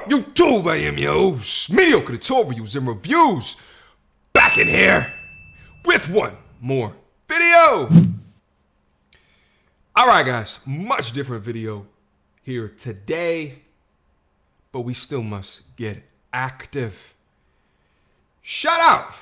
up, YouTube? I am your host, Mediocre tutorials and reviews, back in here with one more video. All right, guys, much different video here today, but we still must get active. Shout out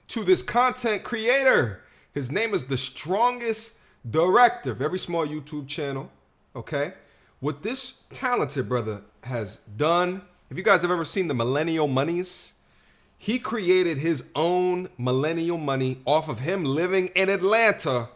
to this content creator. His name is the strongest director of every small YouTube channel, okay? What this talented brother has done, if you guys have ever seen the Millennial Monies, he created his own millennial money off of him living in Atlanta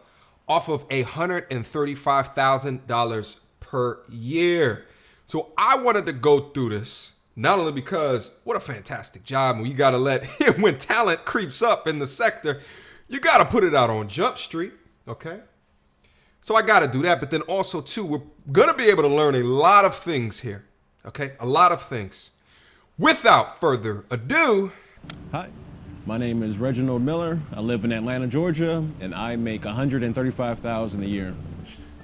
off of $135,000 per year. So I wanted to go through this, not only because what a fantastic job, and you gotta let, when talent creeps up in the sector, you gotta put it out on Jump Street, okay? So I got to do that. But then also, too, we're going to be able to learn a lot of things here. Okay? A lot of things. Without further ado. Hi, my name is Reginald Miller. I live in Atlanta, Georgia, and I make $135,000 a year.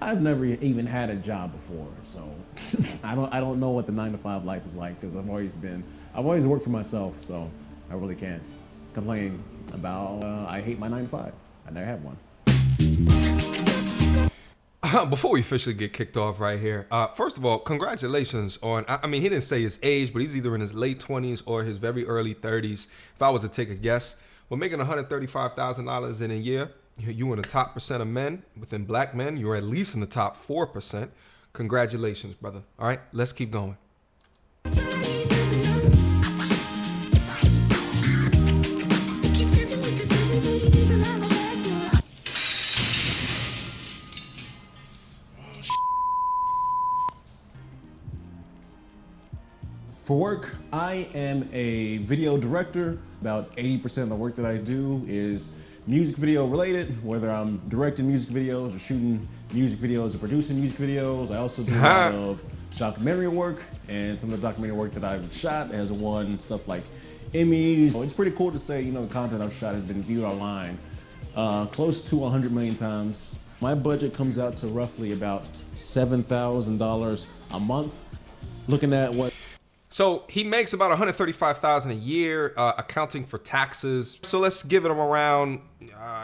I've never even had a job before, so I don't know what the 9-to-5 life is like because I've always worked for myself, so I really can't complain about I hate my 9-to-5. I never had one. Before we officially get kicked off right here, first of all, congratulations on, I mean, he didn't say his age, but he's either in his late 20s or his very early 30s. If I was to take a guess, well, making $135,000 in a year, you in the top % of men. Within black men, you're at least in the top 4%. Congratulations, brother. All right, let's keep going. For work, I am a video director. About 80% of the work that I do is music video related, whether I'm directing music videos or shooting music videos or producing music videos. I also do a lot of documentary work, and some of the documentary work that I've shot has won stuff like Emmys. So it's pretty cool to say, you know, the content I've shot has been viewed online close to 100 million times. My budget comes out to roughly about $7,000 a month. Looking at what... So he makes about $135,000 a year, accounting for taxes. So let's give him around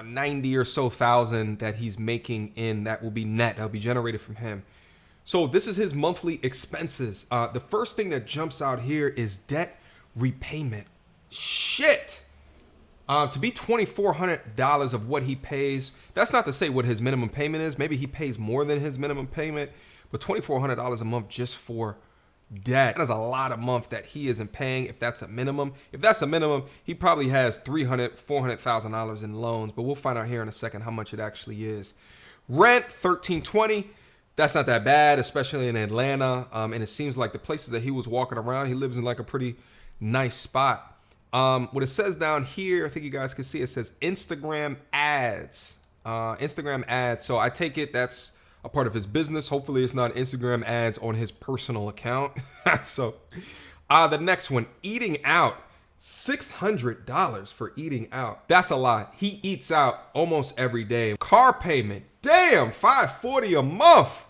90 or so thousand that he's making in, that will be net, that'll be generated from him. So this is his monthly expenses. The first thing that jumps out here is debt repayment. Shit. To be $2,400 of what he pays, that's not to say what his minimum payment is. Maybe he pays more than his minimum payment, but $2,400 a month just for debt. That is a lot a month that he isn't paying. If that's a minimum, he probably has $300,000, $400,000 in loans, but we'll find out here in a second how much it actually is. Rent, $1,320. That's not that bad, especially in Atlanta. And it seems like the places that he was walking around, he lives in like a pretty nice spot. What it says down here, I think you guys can see, it says Instagram ads. Instagram ads. So I take it that's a part of his business. Hopefully it's not Instagram ads on his personal account. So the next one, eating out, $600 for eating out. That's a lot. He eats out almost every day. Car payment, damn, $540 a month.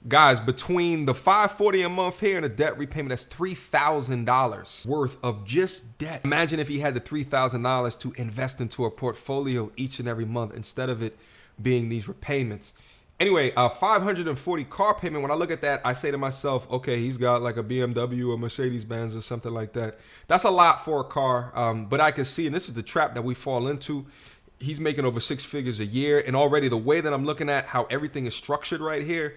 Guys, between the $540 a month here and the debt repayment, that's $3,000 worth of just debt. Imagine if he had the $3,000 to invest into a portfolio each and every month instead of it being these repayments. Anyway, 540 car payment. When I look at that, I say to myself, okay, he's got like a BMW or Mercedes-Benz or something like that. That's a lot for a car, but I can see, and this is the trap that we fall into, he's making over 6 figures a year, and already the way that I'm looking at how everything is structured right here,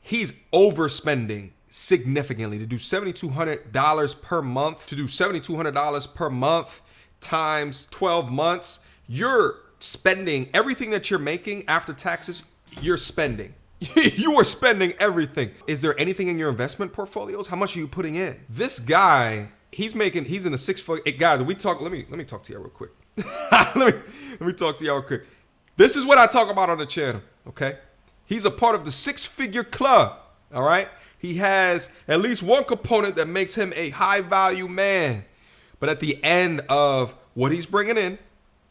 he's overspending significantly. To do $7,200 per month, times 12 months, you're spending everything that you're making after taxes. You're spending. You are spending everything. Is there anything in your investment portfolios? How much are you putting in? This guy, he's in the 6-figure. Guys, let me talk to y'all real quick. let me talk to y'all real quick. This is what I talk about on the channel, okay? He's a part of the 6-figure club, all right? He has at least one component that makes him a high value man. But at the end of what he's bringing in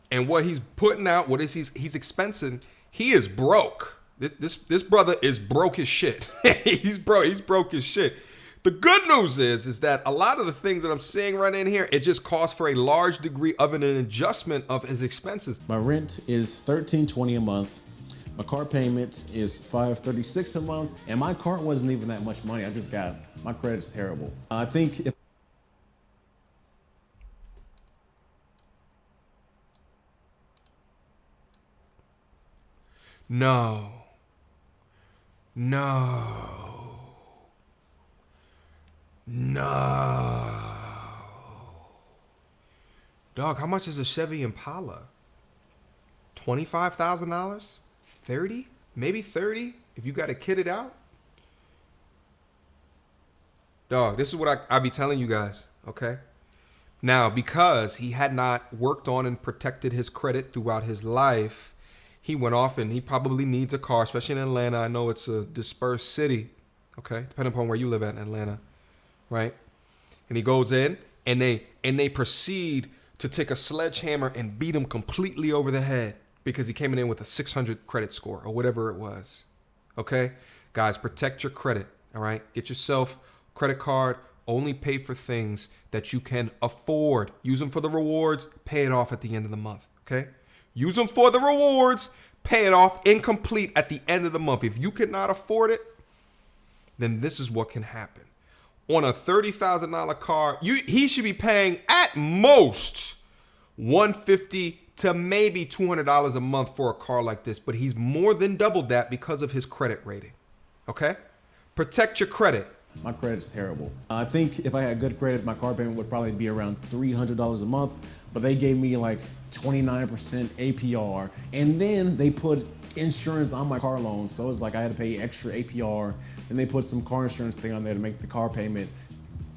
and what he's putting out, he's expensing, he is broke. This brother is broke as shit. He's broke as shit. The good news is that a lot of the things that I'm saying right in here, it just calls for a large degree of an adjustment of his expenses. My rent is $13.20 a month. My car payment is $536 a month, and my car wasn't even that much money. My credit's terrible. I think if No. Dog, how much is a Chevy Impala? $25,000? 30? Maybe 30 if you got to kit it out? Dog, this is what I be telling you guys, okay? Now, because he had not worked on and protected his credit throughout his life, he went off and he probably needs a car, especially in Atlanta. I know it's a dispersed city, okay? Depending upon where you live at in Atlanta, right? And he goes in and they proceed to take a sledgehammer and beat him completely over the head because he came in with a 600 credit score or whatever it was, okay? Guys, protect your credit, all right? Get yourself a credit card. Only pay for things that you can afford. Use them for the rewards. Pay it off at the end of the month, okay? Use them for the rewards. Pay it off incomplete at the end of the month. If you cannot afford it, then this is what can happen. On a $30,000 car, he should be paying at most $150 to maybe $200 a month for a car like this, but he's more than doubled that because of his credit rating, okay? Protect your credit. my credit's terrible. I think if I had good credit, my car payment would probably be around $300 a month, but they gave me like 29% APR, and then they put insurance on my car loan, so it's like I had to pay extra APR, and they put some car insurance thing on there to make the car payment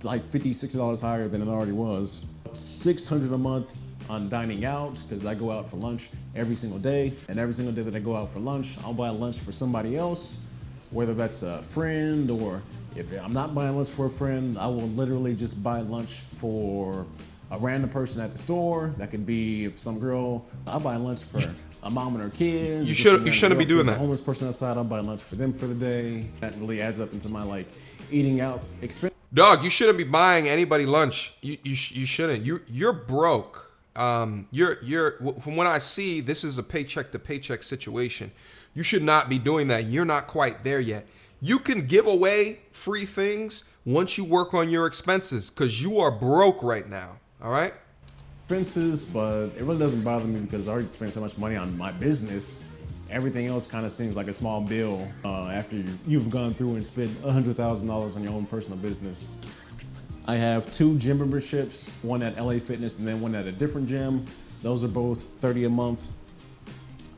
like $50, $60 higher than it already was. $600 a month on dining out, because I go out for lunch every single day, and every single day that I go out for lunch, I'll buy lunch for somebody else, whether that's a friend, or if I'm not buying lunch for a friend, I will literally just buy lunch for a random person at the store. That could be if some girl, I'll buy lunch for a mom and her kids. You shouldn't be doing that. A homeless person outside, I'll buy lunch for them for the day. That really adds up into my like eating out expense. Dog, you shouldn't be buying anybody lunch. You shouldn't. You're broke. You're from what I see, this is a paycheck to paycheck situation. You should not be doing that. You're not quite there yet. You can give away free things once you work on your expenses, because you are broke right now. All right? Expenses, but it really doesn't bother me because I already spent so much money on my business. Everything else kind of seems like a small bill after you've gone through and spent $100,000 on your own personal business. I have 2 gym memberships, one at LA Fitness and then one at a different gym. Those are both $30 a month.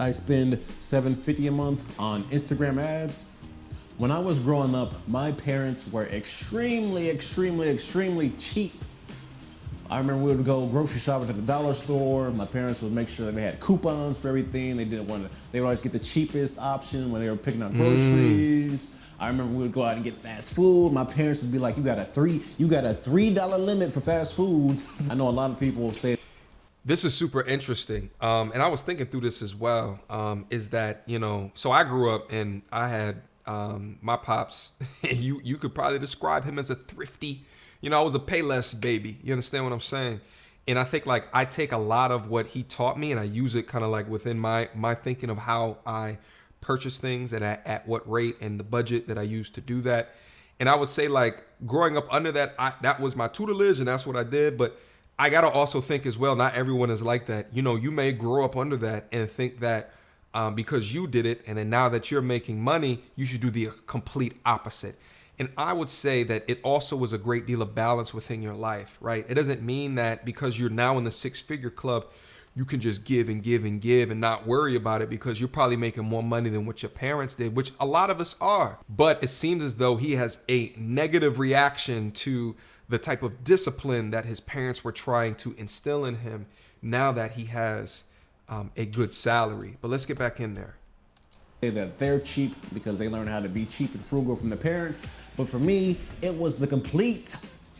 I spend $750 a month on Instagram ads. When I was growing up, my parents were extremely, extremely, extremely cheap. I remember we would go grocery shopping at the dollar store. My parents would make sure that they had coupons for everything. They would always get the cheapest option when they were picking up groceries. I remember we would go out and get fast food. My parents would be like, you got a $3 limit for fast food. I know a lot of people will say. This is super interesting. And I was thinking through this as well, is that, so I grew up and I had my pops, you could probably describe him as a thrifty. I was a Payless baby. You understand what I'm saying? And I think like I take a lot of what he taught me and I use it kind of like within my thinking of how I purchase things and at what rate and the budget that I use to do that. And I would say like growing up under that, that was my tutelage and that's what I did. But I got to also think as well, not everyone is like that. You may grow up under that and think that because you did it and then now that you're making money, you should do the complete opposite. And I would say that it also was a great deal of balance within your life, right? It doesn't mean that because you're now in the 6-figure club, you can just give and give and give and not worry about it because you're probably making more money than what your parents did, which a lot of us are. But it seems as though he has a negative reaction to the type of discipline that his parents were trying to instill in him now that he has a good salary. But let's get back in there. That they're cheap because they learn how to be cheap and frugal from their parents. But for me, it was the complete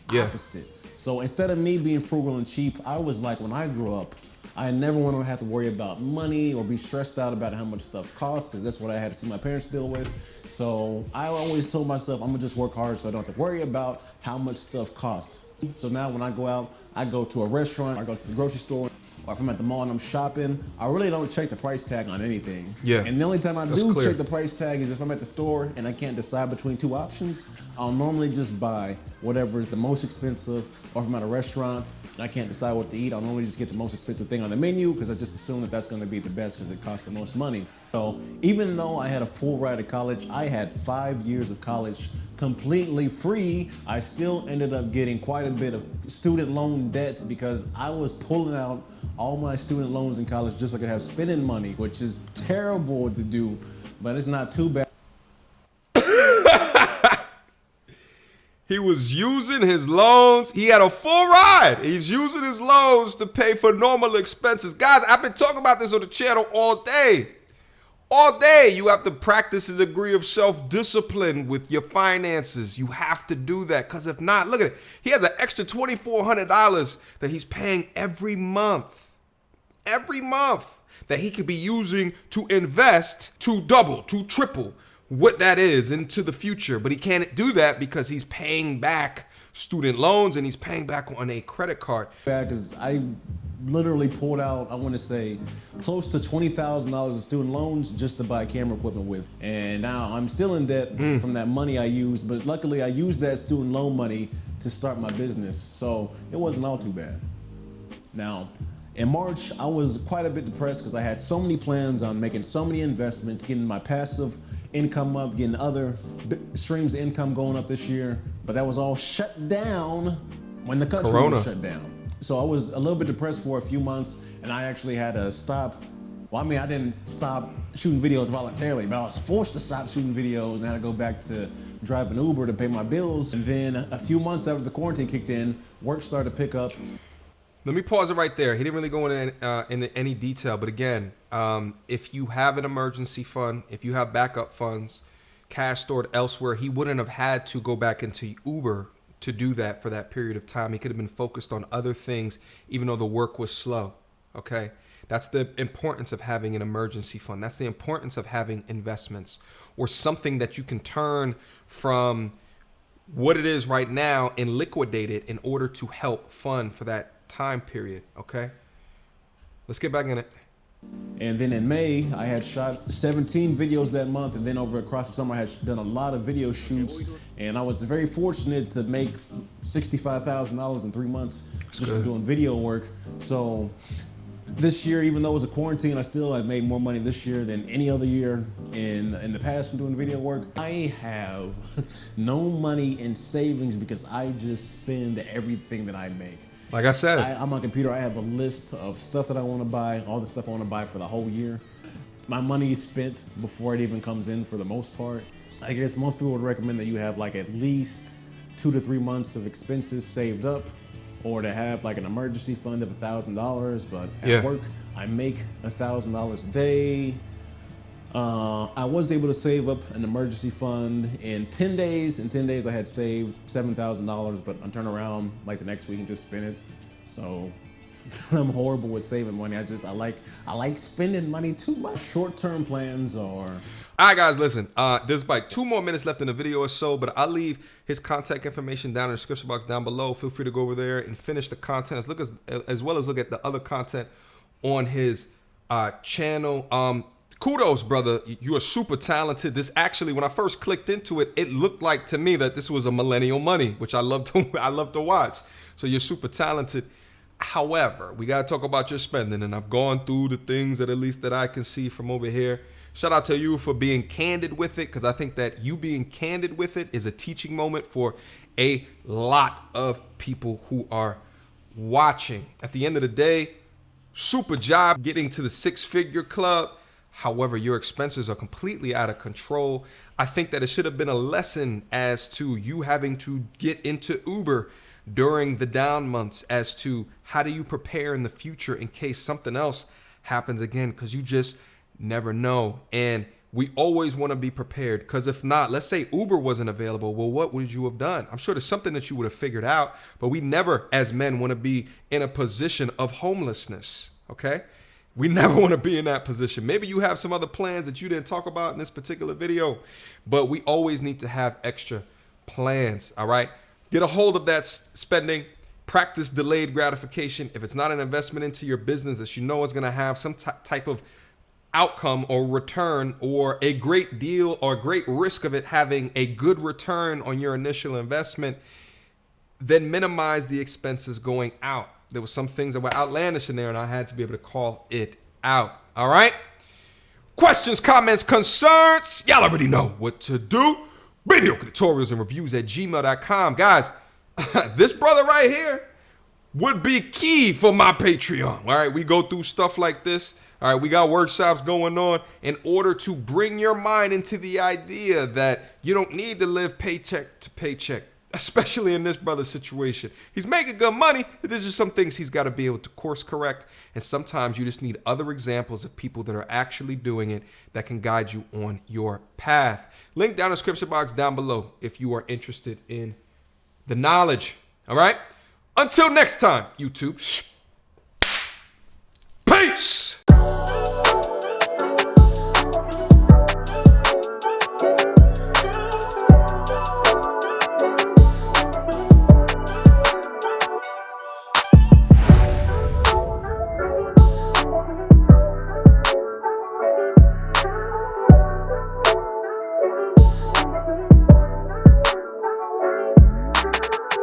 opposite. So instead of me being frugal and cheap, I was like, when I grew up, I never want to have to worry about money or be stressed out about how much stuff costs, because that's what I had to see my parents deal with. So I always told myself I'm gonna just work hard so I don't have to worry about how much stuff costs. So now when I go out, I go to a restaurant, I go to the grocery store, or if I'm at the mall and I'm shopping, I really don't check the price tag on anything. Yeah. And the only time I That's do clear. check the price tag is if I'm at the store and I can't decide between two options. I'll normally just buy whatever is the most expensive, or if I'm at a restaurant and I can't decide what to eat, I'll normally just get the most expensive thing on the menu, because I just assume that that's gonna be the best because it costs the most money. So even though I had a full ride to college, I had 5 years of college completely free, I still ended up getting quite a bit of student loan debt because I was pulling out all my student loans in college just so I could have spending money, which is terrible to do, but it's not too bad. He was using his loans. He had a full ride. He's using his loans to pay for normal expenses. Guys, I've been talking about this on the channel all day. All day, you have to practice a degree of self-discipline with your finances. You have to do that, because if not, look at it. He has an extra $2,400 that he's paying every month. Every month that he could be using to invest to double, to triple what that is into the future. But he can't do that because he's paying back student loans and he's paying back on a credit card. Because I literally pulled out, I want to say, close to $20,000 of student loans just to buy camera equipment with. And now I'm still in debt from that money I used, but luckily I used that student loan money to start my business. So it wasn't all too bad. Now, in March, I was quite a bit depressed because I had so many plans on making so many investments, getting my passive income up, getting other streams of income going up this year, but that was all shut down when the country was shut down. So I was a little bit depressed for a few months, and I actually had to stop. Well, I mean, I didn't stop shooting videos voluntarily, but I was forced to stop shooting videos and I had to go back to driving Uber to pay my bills. And then a few months after the quarantine kicked in, work started to pick up. Let me pause it right there. He didn't really go into any detail, but again, if you have an emergency fund, if you have backup funds, cash stored elsewhere, he wouldn't have had to go back into Uber to do that for that period of time. He could have been focused on other things, even though the work was slow. Okay, that's the importance of having an emergency fund. That's the importance of having investments, or something that you can turn from what it is right now and liquidate it in order to help fund for that time period. Okay, let's get back in it. And then in May, I had shot 17 videos that month, and then over across the summer, I had done a lot of video shoots, and I was very fortunate to make $65,000 in 3 months just from doing video work. So this year, even though it was a quarantine, I still have made more money this year than any other year in the past from doing video work. I have no money in savings because I just spend everything that I make. Like I said, on my computer, I have a list of stuff that I want to buy, all the stuff I want to buy for the whole year. My money is spent before it even comes in for the most part. I guess most people would recommend that you have like at least 2 to 3 months of expenses saved up, or to have like an emergency fund of $1,000. But at work, I make $1,000 a day. I was able to save up an emergency fund in 10 days. In 10 days, I had saved $7,000, but I turn around like the next week and just spend it. So I'm horrible with saving money. I like spending money too much. Short-term plans are... All right, guys, listen. There's like 2 more minutes left in the video or so, but I'll leave his contact information down in the description box down below. Feel free to go over there and finish the content, as well as look at the other content on his channel. Kudos, brother. You are super talented. This actually, when I first clicked into it, it looked like to me that this was a millennial money, which I love to watch. So you're super talented. However, we got to talk about your spending, and I've gone through the things that at least that I can see from over here. Shout out to you for being candid with it, because I think that you being candid with it is a teaching moment for a lot of people who are watching. At the end of the day, super job getting to the 6-figure club. However, your expenses are completely out of control. I think that it should have been a lesson as to you having to get into Uber during the down months, as to how do you prepare in the future in case something else happens again, because you just never know. And we always want to be prepared, because if not, let's say Uber wasn't available, well, what would you have done? I'm sure there's something that you would have figured out, but we never as men want to be in a position of homelessness. okay? We never want to be in that position. Maybe you have some other plans that you didn't talk about in this particular video, but we always need to have extra plans, all right? Get a hold of that spending. Practice delayed gratification. If it's not an investment into your business that you know is going to have some type of outcome or return, or a great deal or great risk of it having a good return on your initial investment, then minimize the expenses going out. There were some things that were outlandish in there, and I had to be able to call it out. All right? Questions, comments, concerns? Y'all already know what to do. Mediocre tutorials and reviews at gmail.com. Guys, this brother right here would be key for my Patreon. All right? We go through stuff like this. All right? We got workshops going on in order to bring your mind into the idea that you don't need to live paycheck to paycheck, especially in this brother's situation. He's making good money, but there's just some things he's got to be able to course correct. And sometimes you just need other examples of people that are actually doing it that can guide you on your path. Link down in the description box down below if you are interested in the knowledge. All right? Until next time, YouTube. Peace.